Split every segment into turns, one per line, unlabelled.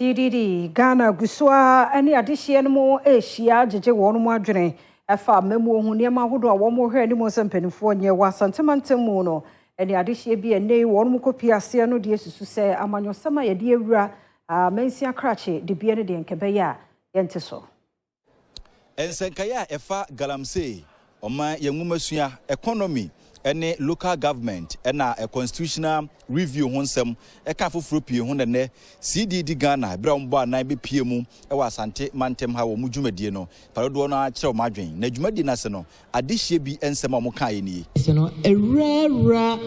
CDD Ghana Gusua any addition more Asia jeje wonu mu adwene efa memu hu niam ahodo a wo mo hwe ni mo sempanifo nye wa Asante mantemu no any addition bi ene wonu mu kopi ase no de susu se amanyosama ye de ewura mensia krache de bia ne de nkebe ya yente so
ensenkaya efa galamsey oma yenwumasua economy any local government and a constitutional review honsem e ka foforo pie ho ne CDD Ghana bra mbo na be pie mu e wa Asante mantem ha wo mu dwumadie no parodo no a kire mo adwen na dwumadie na se no adehye bi ensem mo kan ni
so no a rare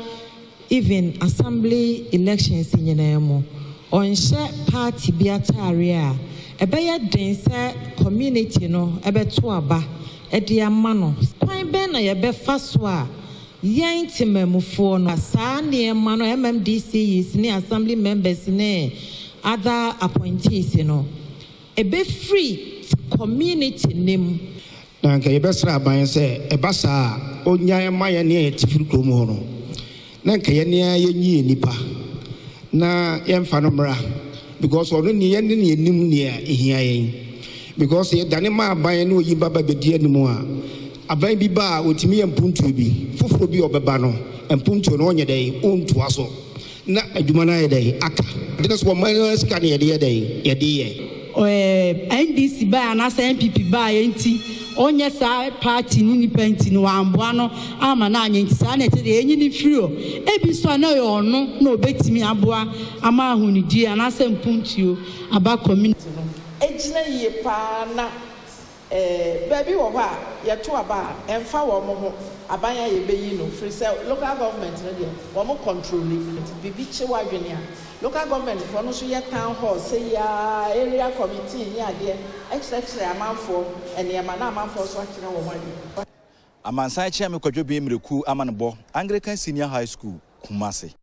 even assembly elections nyina mo onhye party bi atare a ebeye den se community no ebeto aba e de ama no kwan ben na ye be fa so a Yantimemufo no Asante man MMDCEs ni assembly members ni other appointees no e be free community name
na nka ye besra ban se e basa onyan maye ne tifiri kromo no na nka ye ne yenyi nipa na yemfa no mra because ono ni ye ne nim ne ehia yen because ye dane ma ban ne oyi baba bedi animu a aban bi ba otimi empuntu bi foforo bi obeba no empuntu no onye dey ontu aso na adwuma na ye dey aka de so man sika ne ye dey
NDC ba na MPP ba yenti onye sa party ni nipenti no amboa no ama na anyenti sa na ete enyi ni frio ebi so na yo no na obetimi aboa ama ahunidi ana sempuntu aba community no
ejina ye pa na baby wo ha ye to aba emfa wo mo ho abanya ye beyi no free say local government no dey wo mo control it bibi che wa dwene a local government for no so ye town hall say ya area committee ni ade extra amanfo eniema na amanfo so akire wo mali
amansan chia me kwadwo bi mreku amanbo Anglican Senior High School Kumase